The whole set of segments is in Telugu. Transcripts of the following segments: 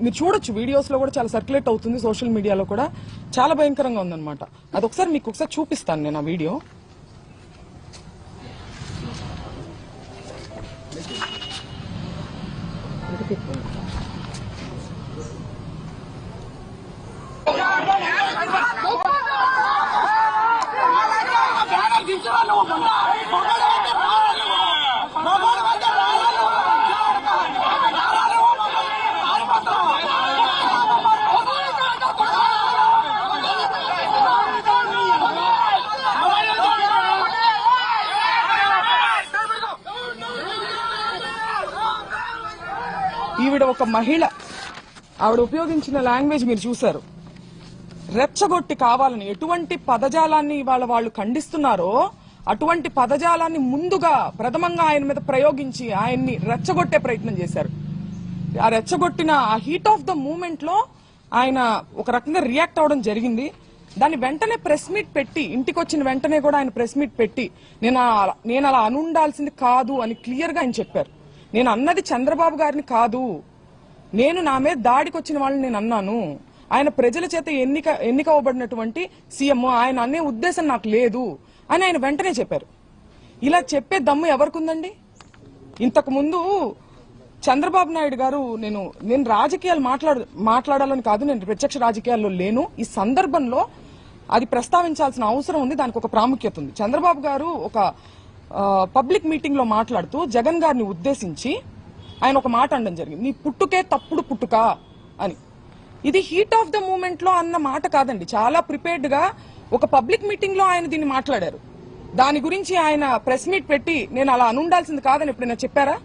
మీరు చూడొచ్చు వీడియోస్ లో కూడా చాలా సర్క్యులేట్ అవుతుంది, సోషల్ మీడియాలో కూడా చాలా భయంకరంగా ఉందన్నమాట. అది ఒకసారి మీకు ఒకసారి చూపిస్తాను నేను ఆ వీడియో. ఈవిడ ఒక మహిళ, ఆవిడ ఉపయోగించిన లాంగ్వేజ్ మీరు చూశారు. రెచ్చగొట్టి కావాలని ఎటువంటి పదజాలాన్ని ఇవాళ వాళ్ళు ఖండిస్తున్నారో అటువంటి పదజాలాన్ని ముందుగా ప్రథమంగా ఆయన మీద ప్రయోగించి ఆయన్ని రెచ్చగొట్టే ప్రయత్నం చేశారు. ఆ రెచ్చగొట్టిన ఆ హీట్ ఆఫ్ ద మూమెంట్ లో ఆయన ఒక రకంగా రియాక్ట్ అవడం జరిగింది. దాన్ని వెంటనే ప్రెస్ మీట్ పెట్టి, ఇంటికి వచ్చిన వెంటనే కూడా ఆయన ప్రెస్ మీట్ పెట్టి నేను అలా అనుండాల్సింది కాదు అని క్లియర్ గా ఆయన చెప్పారు. నేను అన్నది చంద్రబాబు గారిని కాదు, నేను నా మీద దాడికి వచ్చిన వాళ్ళని నేను అన్నాను. ఆయన ప్రజల చేత ఎన్నికవ్వబడినటువంటి సీఎం, ఆయన అనే ఉద్దేశం నాకు లేదు అని ఆయన వెంటనే చెప్పారు. ఇలా చెప్పే దమ్ము ఎవరికుందండి? ఇంతకు ముందు చంద్రబాబు నాయుడు గారు, నేను రాజకీయాలు మాట్లాడాలని కాదు, నేను ప్రత్యక్ష రాజకీయాల్లో లేను, ఈ సందర్భంలో అది ప్రస్తావించాల్సిన అవసరం ఉంది, దానికి ఒక ప్రాముఖ్యత ఉంది. చంద్రబాబు గారు ఒక పబ్లిక్ మీటింగ్ లో మాట్లాడుతూ జగన్ గారిని ఉద్దేశించి ఆయన ఒక మాట అనడం జరిగింది, నీ పుట్టుకే తప్పుడు పుట్టుక అని. ఇది హీట్ ఆఫ్ ద మూమెంట్ లో అన్న మాట కాదండి, చాలా ప్రిపేర్డ్ గా ఒక పబ్లిక్ మీటింగ్ లో ఆయన దీన్ని మాట్లాడారు. దాని గురించి ఆయన ప్రెస్ మీట్ పెట్టి నేను అలా అనుండాల్సింది కాదని ఎప్పుడైనా చెప్పారా?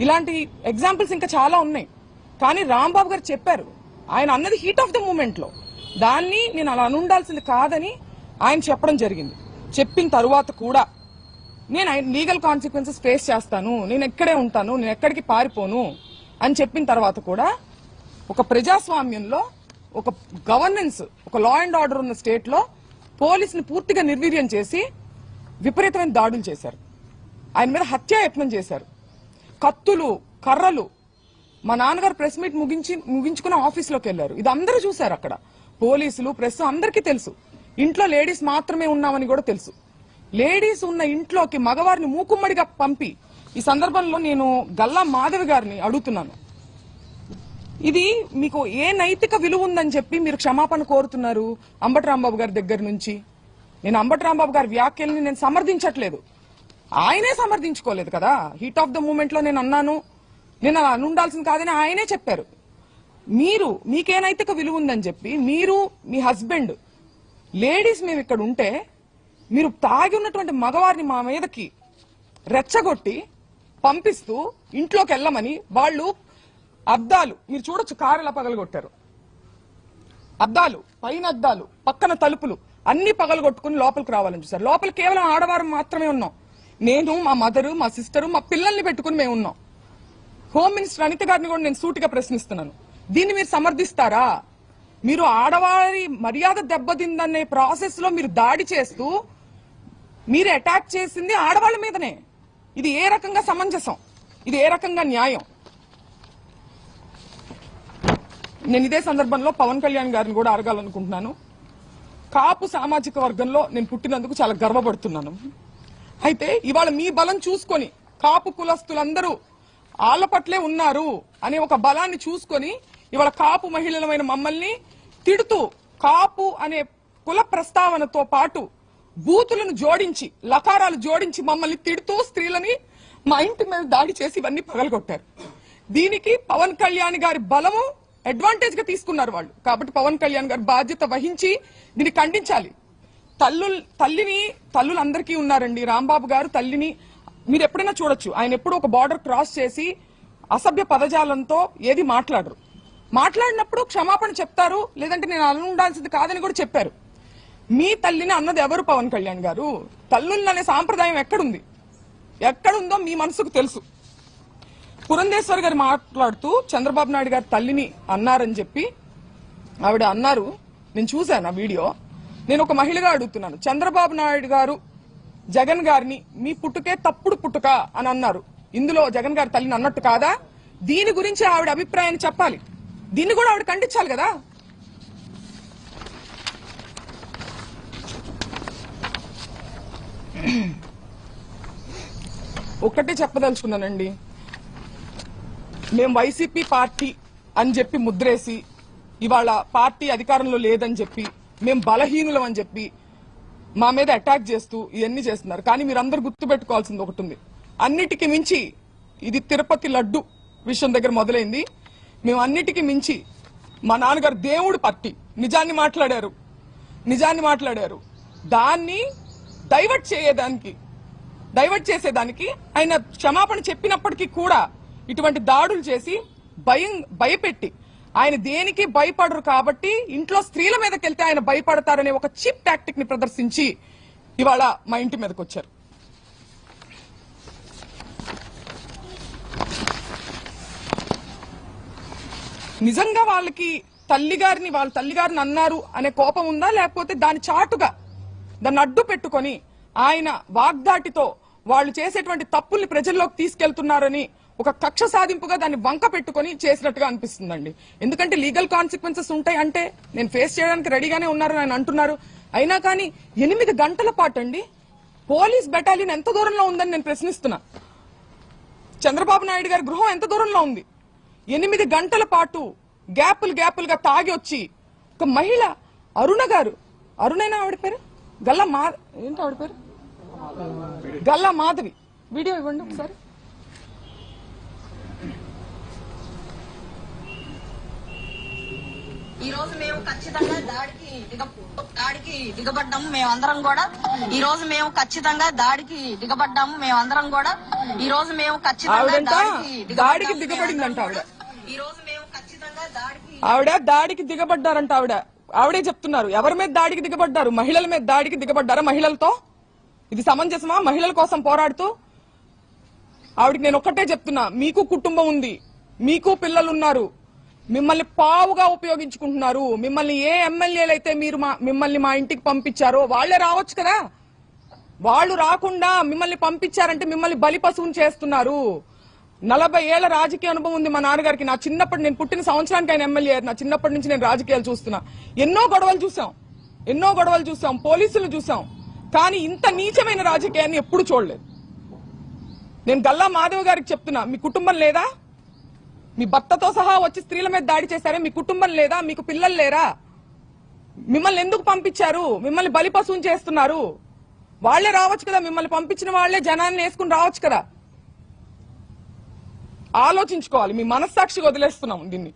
ఇలాంటి ఎగ్జాంపుల్స్ ఇంకా చాలా ఉన్నాయి. కానీ రాంబాబు గారు చెప్పారు, ఆయన అన్నది హీట్ ఆఫ్ ద మూమెంట్ లో, దాన్ని నేను అలా అనుండాల్సింది కాదని ఆయన చెప్పడం జరిగింది. చెప్పిన తరువాత కూడా నేను లీగల్ కాన్సిక్వెన్సెస్ ఫేస్ చేస్తాను, నేను ఎక్కడే ఉంటాను, నేను ఎక్కడికి పారిపోను అని చెప్పిన తర్వాత కూడా ఒక ప్రజాస్వామ్యంలో, ఒక గవర్నెన్స్, ఒక లా అండ్ ఆర్డర్ ఉన్న స్టేట్ లో పోలీసుని పూర్తిగా నిర్వీర్యం చేసి విపరీతమైన దాడులు చేశారు. ఆయన మీద యత్నం చేశారు. కత్తులు, కర్రలు. మా నాన్నగారు ప్రెస్ మీట్ ముగించుకుని ఆఫీస్లోకి వెళ్లారు. ఇది అందరూ చూశారు. అక్కడ పోలీసులు, ప్రెస్ అందరికీ తెలుసు. ఇంట్లో లేడీస్ మాత్రమే ఉన్నామని కూడా తెలుసు. లేడీస్ ఉన్న ఇంట్లోకి మగవారిని మూకుమ్మడిగా పంపి, ఈ సందర్భంలో నేను గల్లా మాధవి గారిని అడుగుతున్నాను, ఇది మీకు ఏ నైతిక విలువ ఉందని చెప్పి మీరు క్షమాపణ కోరుతున్నారు అంబటి రాంబాబు గారి దగ్గర నుంచి? నేను అంబటి రాంబాబు గారి వ్యాఖ్యల్ని నేను సమర్థించట్లేదు, ఆయనే సమర్థించుకోలేదు కదా. హీట్ ఆఫ్ ద మూమెంట్ లో నేను అన్నాను, నేను అలా అనుండాల్సింది కాదని ఆయనే చెప్పారు. మీకే నైతిక విలువ ఉందని చెప్పి మీరు, మీ హస్బెండ్, లేడీస్ మేము ఇక్కడ ఉంటే మీరు తాగి ఉన్నటువంటి మగవారిని మా మీదకి రెచ్చగొట్టి పంపిస్తూ ఇంట్లోకి వెళ్ళమని, వాళ్ళు అద్దాలు మీరు చూడొచ్చు, కారు ఎలా పగలగొట్టారు, అద్దాలు, పైన అద్దాలు, పక్కన తలుపులు అన్ని పగలగొట్టుకుని లోపలికి రావాలని చూసారు. లోపల కేవలం ఆడవారు మాత్రమే ఉన్నాం. నేను, మా మదరు, మా సిస్టరు, మా పిల్లల్ని పెట్టుకుని మేము ఉన్నాం. హోమ్ మినిస్టర్ అనిత గారిని కూడా నేను సూటిగా ప్రశ్నిస్తున్నాను, దీన్ని మీరు సమర్థిస్తారా? మీరు ఆడవారి మర్యాద దెబ్బతిందనే ప్రాసెస్ లో మీరు దాడి చేస్తూ మీరు అటాక్ చేసింది ఆడవాళ్ల మీదనే. ఇది ఏ రకంగా సమంజసం? ఇది ఏ రకంగా న్యాయం? నేను ఇదే సందర్భంలో పవన్ కళ్యాణ్ గారిని కూడా అడగాలనుకుంటున్నాను. కాపు సామాజిక వర్గంలో నేను పుట్టినందుకు చాలా గర్వపడుతున్నాను. అయితే ఇవాళ మీ బలం చూసుకొని కాపు కులస్తులందరూ ఆళ్ల పట్లే ఉన్నారు అనే ఒక బలాన్ని చూసుకొని ఇవాళ కాపు మహిళలమైన మమ్మల్ని తిడుతూ, కాపు అనే కుల ప్రస్తావనతో పాటు బూతులను జోడించి, లకారాలు జోడించి మమ్మల్ని తిడుతూ స్త్రీలని మా ఇంటి మీద దాడి చేసి ఇవన్నీ పగలగొట్టారు. దీనికి పవన్ కళ్యాణ్ గారి బలము అడ్వాంటేజ్ గా తీసుకున్నారు వాళ్ళు. కాబట్టి పవన్ కళ్యాణ్ గారు బాధ్యత వహించి దీన్ని ఖండించాలి. తల్లులు అందరికీ ఉన్నారండి. రాంబాబు గారు తల్లిని మీరు ఎప్పుడైనా చూడొచ్చు, ఆయన ఎప్పుడు ఒక బార్డర్ క్రాస్ చేసి అసభ్య పదజాలంతో ఏది మాట్లాడరు. మాట్లాడినప్పుడు క్షమాపణ చెప్తారు, లేదంటే నేను అనుండాల్సింది కాదని కూడా చెప్పారు. మీ తల్లిని అన్నది ఎవరు? పవన్ కళ్యాణ్ గారు. తల్లులనే సాంప్రదాయం ఎక్కడుందో మీ మనసుకు తెలుసు. పురంధేశ్వర్ గారు మాట్లాడుతూ చంద్రబాబు నాయుడు గారు తల్లిని అన్నారని చెప్పి ఆవిడ అన్నారు. నేను చూశాను ఆ వీడియో. నేను ఒక మహిళగా అడుగుతున్నాను, చంద్రబాబు నాయుడు గారు జగన్ గారిని మీ పుట్టుకే తప్పుడు పుట్టుక అని అన్నారు. ఇందులో జగన్ గారి తల్లిని అన్నట్టు కాదా? దీని గురించి ఆవిడ అభిప్రాయాన్ని చెప్పాలి. దీన్ని కూడా ఆవిడ ఖండించాలి కదా. ఒక్కటే చెప్పదలుచుకున్నానండి, మేము వైసీపీ పార్టీ అని చెప్పి ముద్రేసి ఇవాళ పార్టీ అధికారంలో లేదని చెప్పి మేము బలహీనులం అని చెప్పి మా మీద అటాక్ చేస్తూ ఇవన్నీ చేస్తున్నారు. కానీ మీరందరూ గుర్తుపెట్టుకోవాల్సింది ఒకటి ఉంది, అన్నిటికీ మించి ఇది తిరుపతి లడ్డు విషయం దగ్గర మొదలైంది. మేము అన్నిటికీ మించి మా నాన్నగారు దేవుడు పార్టీ నిజాన్ని మాట్లాడారు. దాన్ని డైవర్ట్ చేసేదానికి ఆయన క్షమాపణ చెప్పినప్పటికీ కూడా ఇటువంటి దాడులు చేసి భయపెట్టి ఆయన దేనికి భయపడరు కాబట్టి ఇంట్లో స్త్రీల మీదకి వెళ్తే ఆయన భయపడతారనే ఒక చీప్ టాక్టిక్ ని ప్రదర్శించి ఇవాళ మా ఇంటి మీదకి వచ్చారు. నిజంగా వాళ్ళ తల్లిగారిని అన్నారు అనే కోపం ఉందా, లేకపోతే దాని చాటుగా దాన్ని అడ్డు పెట్టుకొని ఆయన వాగ్దాటితో వాళ్ళు చేసేటువంటి తప్పుల్ని ప్రజల్లోకి తీసుకెళ్తున్నారని ఒక కక్ష సాధింపుగా దాన్ని వంక పెట్టుకుని చేసినట్టుగా అనిపిస్తుందండి. ఎందుకంటే లీగల్ కాన్సిక్వెన్సెస్ ఉంటాయి అంటే నేను ఫేస్ చేయడానికి రెడీగానే ఉన్నారని ఆయన అంటున్నారు. అయినా కానీ 8 గంటల పాటు అండి పోలీస్ బెటాలియన్ ఎంత దూరంలో ఉందని నేను ప్రశ్నిస్తున్నా. చంద్రబాబు నాయుడు గారి గృహం ఎంత దూరంలో ఉంది? 8 గంటల పాటు గ్యాపులుగా తాగి వచ్చి ఒక మహిళ అరుణైనా ఆవిడ పేరు గల్లా మాధవి వీడియో ఇవ్వండి ఒకసారి. ఈ రోజు మేము ఖచ్చితంగా దాడికి దిగబడ్డాము మేమందరం కూడా. ఈ రోజు మేము ఖచ్చితంగా దాడికి దిగబడ్డాము మేమందరం కూడా. ఈ రోజు మేము ఖచ్చితంగా దాడికి దిగబడిందంట ఆవిడ. ఈ రోజు మేము ఖచ్చితంగా దాడికి దిగబడ్డారంట ఆవిడే చెప్తున్నారు. ఎవరి మీద దాడికి దిగబడ్డారు? మహిళల మీద దాడికి దిగబడ్డారా? మహిళలతో ఇది సమంజసమా? మహిళల కోసం పోరాడుతూ ఆవిడకి నేను ఒక్కటే చెప్తున్నా, మీకు కుటుంబం ఉంది, మీకు పిల్లలున్నారు, మిమ్మల్ని పావుగా ఉపయోగించుకుంటున్నారు. మిమ్మల్ని ఏ ఎమ్మెల్యేలు అయితే మిమ్మల్ని మా ఇంటికి పంపించారో వాళ్లే రావచ్చు కదా. వాళ్ళు రాకుండా మిమ్మల్ని పంపించారంటే మిమ్మల్ని బలి పశువుని చేస్తున్నారు. 40 ఏళ్ల రాజకీయ అనుభవం ఉంది మా నాన్నగారికి. నా చిన్నప్పటి నేను పుట్టిన సంవత్సరానికి ఆయన ఎమ్మెల్యే. నా చిన్నప్పటి నుంచి నేను రాజకీయాలు చూస్తున్నా. ఎన్నో గొడవలు చూసాం, పోలీసులు చూసాం. కానీ ఇంత నీచమైన రాజకీయాన్ని ఎప్పుడు చూడలేదు. నేను గల్లా మాధవ్ గారికి చెప్తున్నా, మీ కుటుంబం లేదా? మీ భర్తతో సహా వచ్చి స్త్రీల మీద దాడి చేశారే, మీ కుటుంబం లేదా? మీకు పిల్లలు లేరా? మిమ్మల్ని ఎందుకు పంపించారు? మిమ్మల్ని బలి పశువుని చేస్తున్నారు. వాళ్లే రావచ్చు కదా, మిమ్మల్ని పంపించిన వాళ్లే జనాన్ని వేసుకుని రావచ్చు కదా. ఆలోచించుకోవాలి. మీ మనస్సాక్షికి వదిలేస్తున్నాం దీన్ని.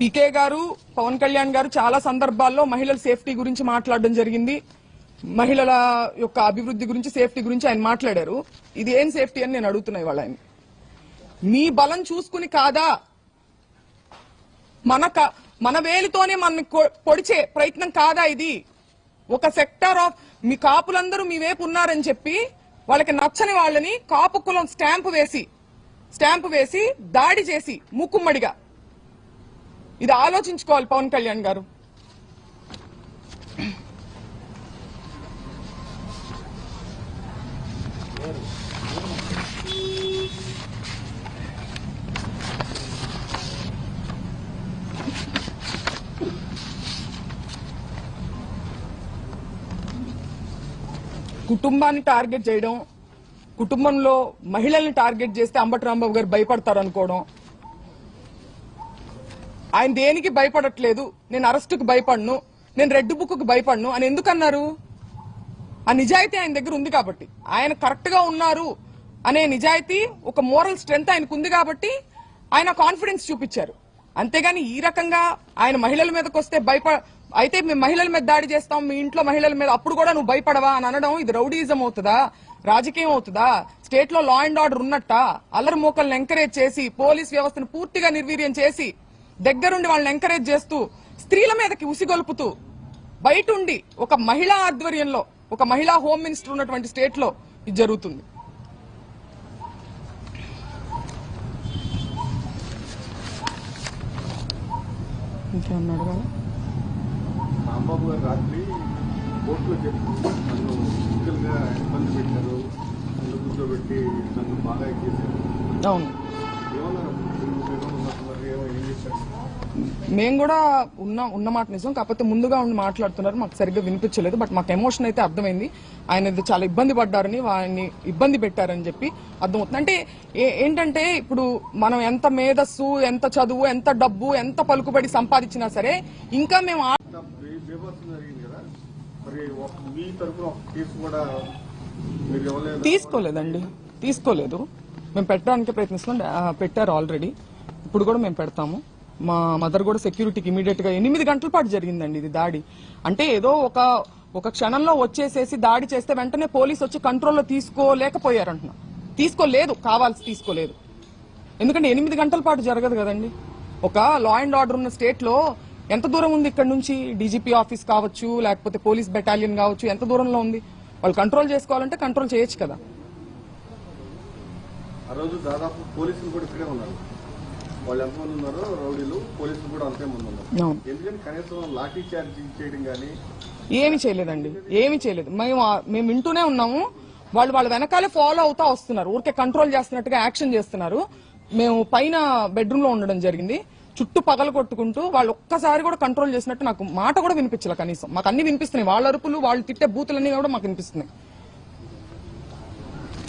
పీకే గారు, పవన్ కళ్యాణ్ గారు చాలా సందర్భాల్లో మహిళల సేఫ్టీ గురించి మాట్లాడడం జరిగింది. మహిళల యొక్క అభివృద్ధి గురించి, సేఫ్టీ గురించి ఆయన మాట్లాడారు. ఇది ఏం సేఫ్టీ అని నేను అడుగుతున్నా ఇవాళ ఆయన. మీ బలం చూసుకుని కాదా, మన వేలితోనే మన పొడిచే ప్రయత్నం కాదా ఇది? ఒక సెక్టర్ ఆఫ్ మీ కాపులందరూ మీ వైపు ఉన్నారని చెప్పి వాళ్ళకి నచ్చని వాళ్ళని కాపు కులం స్టాంపు వేసి దాడి చేసి మూకుమ్మడిగా, ఇది ఆలోచించుకోవాలి పవన్ కళ్యాణ్ గారు. కుటుంబాన్ని టార్గెట్ చేయడం, కుటుంబంలో మహిళల్ని టార్గెట్ చేస్తే అంబటి రాంబాబు గారు భయపడతారు అనుకోవడం. ఆయన దేనికి భయపడట్లేదు, నేను అరెస్టుకు భయపడను, నేను రెడ్ బుక్ కు భయపడను అని ఎందుకన్నారు? ఆ నిజాయితీ ఆయన దగ్గర ఉంది కాబట్టి, ఆయన కరెక్ట్ గా ఉన్నారు అనే నిజాయితీ, ఒక మోరల్ స్ట్రెంగ్త్ ఆయనకు ఉంది కాబట్టి ఆయన కాన్ఫిడెన్స్ చూపించారు. అంతేగాని ఈ రకంగా ఆయన మహిళల మీదకి వస్తే అయితే మేము మహిళల మీద దాడి చేస్తాం, మీ ఇంట్లో మహిళల మీద, అప్పుడు కూడా నువ్వు భయపడవా అని అనడం, ఇది రౌడీజం అవుతుందా? రాజకీయం అవుతుందా? స్టేట్ లో లా అండ్ ఆర్డర్ ఉన్నట్ట? అల్లరి మూకల్ని ఎంకరేజ్ చేసి, పోలీస్ వ్యవస్థను పూర్తిగా నిర్వీర్యం చేసి, దగ్గరుండి వాళ్ళని ఎంకరేజ్ చేస్తూ, స్త్రీల మీదకి ఉసిగొల్పుతూ, బయటుండి ఒక మహిళా ఆధ్వర్యంలో, ఒక మహిళా హోమ్ మినిస్టర్ ఉన్నటువంటి స్టేట్ లో ఇది జరుగుతుంది. రాంబాబు గారు రాత్రి కోర్టులో చెప్పి నన్ను ఫిజికల్గా ఇబ్బంది పెట్టారు, నన్ను కూర్చోబెట్టి నన్ను బాగా చేశారు. అవును, ఏమన్నారు ఏం చేశారు? మేము కూడా ఉన్న మాట నిజం. కాకపోతే ముందుగా ఉండి మాట్లాడుతున్నారు, మాకు సరిగ్గా వినిపించలేదు. బట్ మాకు ఎమోషన్ అయితే అర్థమైంది. ఆయన చాలా ఇబ్బంది పడ్డారని, వారిని ఇబ్బంది పెట్టారని చెప్పి అర్థమవుతుంది. అంటే ఏంటంటే ఇప్పుడు మనం ఎంత మేధస్సు, ఎంత చదువు, ఎంత డబ్బు, ఎంత పలుకుబడి సంపాదించినా సరే ఇంకా మేము బీభత్సం జరిగింది కదా, మరి మీ తరఫున ఒక కేసు కూడా మీరు ఇవ్వలేదు? తీసుకోలేదు. మేము పెట్టడానికి ప్రయత్నిస్తున్నాం, పెట్టారు ఆల్రెడీ. ఇప్పుడు కూడా మేము పెడతాము. మా మదర్ కూడా సెక్యూరిటీకి ఇమీడియట్ గా 8 గంటల పాటు జరిగిందండి ఇది దాడి. అంటే ఏదో ఒక క్షణంలో వచ్చేసేసి దాడి చేస్తే వెంటనే పోలీసు వచ్చి కంట్రోల్లో తీసుకోలేకపోయారంటున్నా. తీసుకోలేదు. ఎందుకంటే 8 గంటల పాటు జరగదు కదండి. ఒక లా అండ్ ఆర్డర్ ఉన్న స్టేట్ లో ఎంత దూరం ఉంది ఇక్కడ నుంచి? డీజీపీ ఆఫీస్ కావచ్చు, లేకపోతే పోలీస్ బెటాలియన్ కావచ్చు, ఎంత దూరంలో ఉంది? వాళ్ళు కంట్రోల్ చేసుకోవాలంటే కంట్రోల్ చేయొచ్చు కదా. ఆ రోజు దాదాపు పోలీసులు కూడా ఇక్కడే ఉన్నారు. వాళ్ళు ఎంతమంది ఉన్నారో రౌడీలు, పోలీసులు కూడా అంతే మంది ఉన్నారు. ఎందుకంటే కనీసం లాఠీ చార్జ్ చేయడం కానీ ఏమీ చేయలేదు. మేము వింటూనే ఉన్నాము. వాళ్ళ వెనకాలే ఫాలో అవుతా వస్తున్నారు. ఊరికే కంట్రోల్ చేస్తున్నట్టుగా యాక్షన్ చేస్తున్నారు. మేము పైన బెడ్రూమ్ లో ఉండడం జరిగింది. చుట్టూ పగల కొట్టుకుంటూ వాళ్ళు ఒక్కసారి కూడా కంట్రోల్ చేసినట్టు నాకు మాట కూడా వినిపించలే. కనీసం మాకు అన్ని వినిపిస్తున్నాయి. వాళ్ళ అరుపులు, వాళ్ళు తిట్టే బూతులన్నీ కూడా మాకు వినిపిస్తున్నాయి.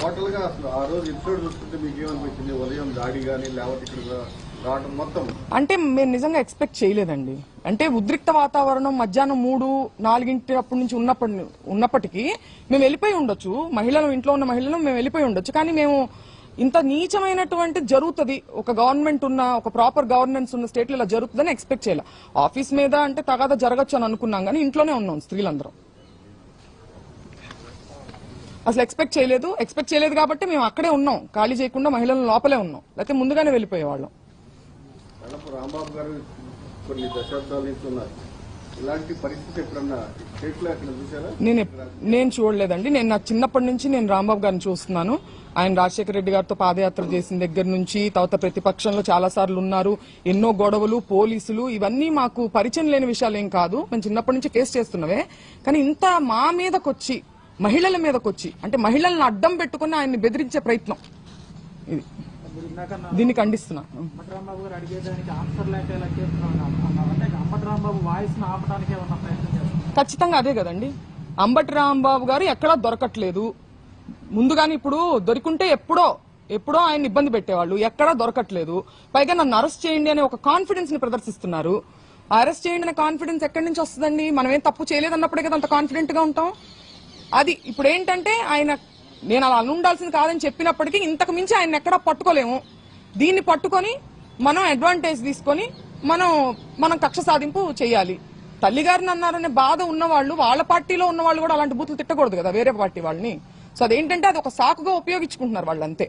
టోటల్ గా అసలు ఆ రోజు ఎపిసోడ్ చూస్తుంటే మీకు ఏమనిపించింది? ఉదయం దాడి కానీ లేకపోతే ఇక్కడ రావడం మొత్తం అంటే మేము నిజంగా ఎక్స్పెక్ట్ చేయలేదండి. అంటే ఉద్రిక్త వాతావరణం మధ్యాహ్నం 3-4 అప్పటి నుంచి ఉన్నప్పటికీ మేము వెళ్ళిపోయి ఉండొచ్చు. ఇంట్లో ఉన్న మహిళలు మేము వెళ్ళిపోయి ఉండొచ్చు. కానీ మేము ఇంత నీచమైనటువంటి జరుగుతుంది, ఒక గవర్నమెంట్ ఉన్న, ఒక ప్రాపర్ గవర్నెన్స్ ఉన్న స్టేట్ లో ఇలా జరుగుతుందని ఎక్స్పెక్ట్ చేయాలి. ఆఫీస్ మీద అంటే తగాదా జరగచ్చు అని అనుకున్నాం, కానీ ఇంట్లోనే ఉన్నాం స్త్రీలందరం. అసలు ఎక్స్పెక్ట్ చేయలేదు కాబట్టి మేము అక్కడే ఉన్నాం, ఖాళీ చేయకుండా మహిళలను లోపలే ఉన్నాం. లేకపోతే ముందుగానే వెళ్ళిపోయేవాళ్ళం. రాంబాబు గారు కొన్ని దశాబ్దాల నుంచి ఉన్నారు. ఇలాంటి పరిస్థితి ఎప్పుడన్నా స్టేట్ లో ఎక్కడ చూసారా? నేను చూడలేదండి. నా చిన్నప్పటి నుంచి నేను రాంబాబు గారిని చూస్తున్నాను. ఆయన రాజశేఖర రెడ్డి గారితో పాదయాత్ర చేసిన దగ్గర నుంచి, తర్వాత ప్రతిపక్షంలో చాలా సార్లు ఉన్నారు. ఎన్నో గొడవలు, పోలీసులు, ఇవన్నీ మాకు పరిచయం లేని విషయాలు ఏం కాదు. మేము చిన్నప్పటి నుంచి ఫేస్ చేస్తున్నవే. కానీ ఇంత మా మీదకొచ్చి, మహిళల మీదకొచ్చి, అంటే మహిళలను అడ్డం పెట్టుకుని ఆయన్ని బెదిరించే ప్రయత్నం ఇది. దీన్ని ఖండిస్తున్నా. ఖచ్చితంగా అదే కదండి. అంబటి రాంబాబు గారు ఎక్కడా దొరకట్లేదు. ముందుగాని ఇప్పుడు దొరికింటే ఎప్పుడో ఆయన ఇబ్బంది పెట్టేవాళ్ళు. ఎక్కడా దొరకట్లేదు. పైగా నన్ను అరెస్ట్ చేయండి అనే ఒక కాన్ఫిడెన్స్ ని ప్రదర్శిస్తున్నారు. అరెస్ట్ చేయండి అనే కాన్ఫిడెన్స్ ఎక్కడి నుంచి వస్తుందండి? మనం ఏం తప్పు చేయలేదన్నప్పుడే కదా అంత కాన్ఫిడెంట్ గా ఉంటాం. అది ఇప్పుడు ఏంటంటే ఆయన, నేను అలా ఉండాల్సింది కాదని చెప్పినప్పటికీ ఇంతకు మించి ఆయన ఎక్కడా పట్టుకోలేము. దీన్ని పట్టుకొని మనం అడ్వాంటేజ్ తీసుకొని మనం కక్ష సాధింపు చేయాలి. తల్లిగారిని అన్నారనే బాధ ఉన్నవాళ్ళు, వాళ్ళ పార్టీలో ఉన్న వాళ్ళు కూడా అలాంటి బూతులు తిట్టకూడదు కదా వేరే పార్టీ వాళ్ళని. సో అదేంటంటే అది ఒక సాకుగా ఉపయోగించుకుంటున్నారు వాళ్ళు, అంతే.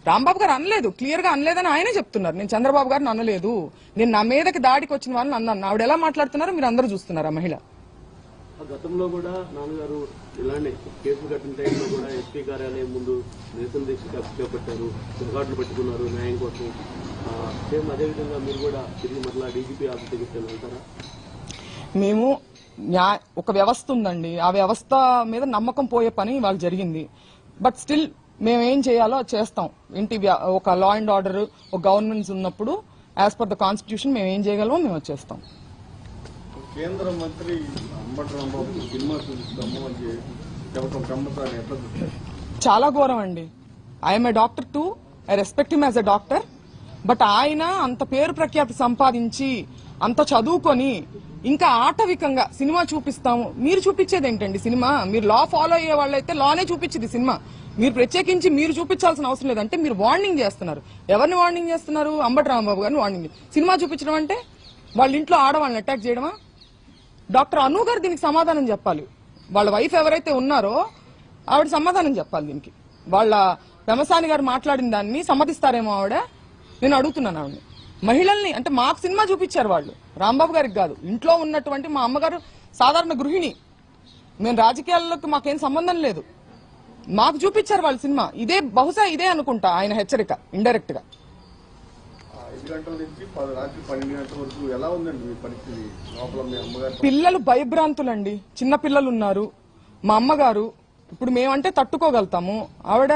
రాంబాబు గారు అనలేదు, క్లియర్ గా అనలేదని ఆయనే చెప్తున్నారు. నేను చంద్రబాబు గారిని అనలేదు, నేను నా మీదకి దాడికి వచ్చిన వాళ్ళని అన్నాను. ఆవిడ ఎలా మాట్లాడుతున్నారో మీరు అందరూ చూస్తున్నారు. ఆ మహిళ గతంలో కూడా నాన్నగారు ఇలానే కేసులు కట్టిన టైంలో కూడా ఎస్పీ కార్యాలయం ముందు నిరసన దీక్ష చేపట్టారు, రికార్డులు పెట్టుకున్నారు న్యాయం కోసం. సేమ్ అదేవిధంగా మీరు కూడా తిరిగి మరలా డీజీపీ ఆఫీస్ దగ్గరికి వెళ్తారా? మేము ఒక వ్యవస్థ ఉందండి, ఆ వ్యవస్థ మీద నమ్మకం పోయే పని ఇవాళ జరిగింది. బట్ స్టిల్ మేము ఏం చేయాలో చేస్తాం. ఒక లా అండ్ ఆర్డర్, ఒక గవర్నెన్స్ ఉన్నప్పుడు యాజ్ పర్ ద కాన్స్టిట్యూషన్ మేము ఏం చేయగలమో మేము వచ్చేస్తాం. కేంద్ర మంత్రి అంబటి రాంబాబు సినిమా చూపిస్తాము అని చెప్పడం చాలా ఘోరం అండి. I'm a doctor to, I respect him as a doctor. But ఆయన అంత పేరు ప్రఖ్యాతి సంపాదించి, అంత చదువుకొని, ఇంకా ఆటవికంగా సినిమా చూపిస్తాము. మీరు చూపించేది ఏంటండి సినిమా? మీరు లా ఫాలో అయ్యే వాళ్ళైతే లానే చూపించింది సినిమా. మీరు ప్రత్యేకించి మీరు చూపించాల్సిన అవసరం లేదంటే మీరు వార్నింగ్ చేస్తున్నారు. ఎవరిని వార్నింగ్ చేస్తున్నారు? అంబటి రాంబాబు గారిని వార్నింగ్. సినిమా చూపించడం అంటే వాళ్ళ ఇంట్లో ఆడవాళ్ళని అటాక్ చేయడమా? డాక్టర్ అను గారు దీనికి సమాధానం చెప్పాలి. వాళ్ళ వైఫ్ ఎవరైతే ఉన్నారో ఆవిడ సమాధానం చెప్పాలి దీనికి. వాళ్ళ పెమసాని గారు మాట్లాడిన దాన్ని సమ్మతిస్తారేమో ఆవిడ? నేను అడుగుతున్నాను ఆవిడని. మహిళల్ని అంటే మాకు సినిమా చూపించారు వాళ్ళు, రాంబాబు గారికి కాదు. ఇంట్లో ఉన్నటువంటి మా అమ్మగారు సాధారణ గృహిణి, మేము రాజకీయాల్లోకి మాకేం సంబంధం లేదు. మాకు చూపించారు వాళ్ళ సినిమా. బహుశా ఇదే అనుకుంటా ఆయన హెచ్చరిక ఇండైరెక్ట్ గా. గంటల నుంచి రాత్రి 12 గంటల వరకు ఎలా ఉందండి మీ పరిస్థితి లోపల? మీ అమ్మగారు పిల్లలు భయభ్రాంతులండి, చిన్న పిల్లలు ఉన్నారు. మా అమ్మగారు ఇప్పుడు మేమంటే తట్టుకోగలుగుతాము, ఆవిడ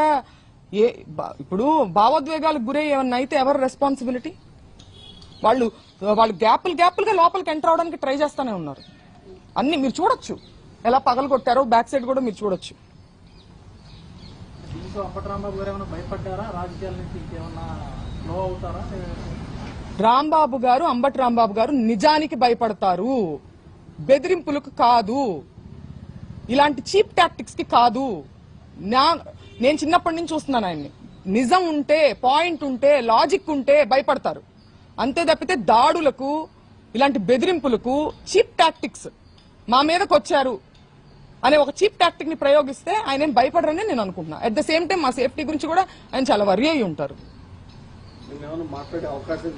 ఇప్పుడు భావోద్వేగాలకు గురై ఏమన్నా అయితే ఎవరు రెస్పాన్సిబిలిటీ? వాళ్ళు గ్యాపులుగా లోపలికి ఎంటర్ అవడానికి ట్రై చేస్తానే ఉన్నారు. అన్ని మీరు చూడొచ్చు, ఎలా పగలు కొట్టారో బ్యాక్ సైడ్ కూడా మీరు చూడొచ్చు. అంబటి రాంబాబు గారు ఏమైనా భయపడ్డారా? రాజకీయాల నుంచి ఇంకేమన్నా లో అవుతారా? రాంబాబు గారు, అంబటి రాంబాబు గారు నిజానికి భయపడతారు, బెదిరింపులకు కాదు, ఇలాంటి చీప్ టాక్టిక్స్ కి కాదు. నేను చిన్నప్పటి నుంచి చూస్తున్నాను ఆయన్ని. నిజం ఉంటే, పాయింట్ ఉంటే, లాజిక్ ఉంటే భయపడతారు. అంతే తప్పితే దాడులకు, ఇలాంటి బెదిరింపులకు, చీప్ టాక్టిక్స్ మా మీదకి వచ్చారు అనే ఒక చీప్ టాక్టిక్ ని ప్రయోగిస్తే ఆయన ఏం భయపడరని నేను అనుకుంటున్నా. అట్ ద సేమ్ టైం మా సేఫ్టీ గురించి కూడా ఆయన చాలా వరి అయి ఉంటారు. మాట్లాడే అవకాశం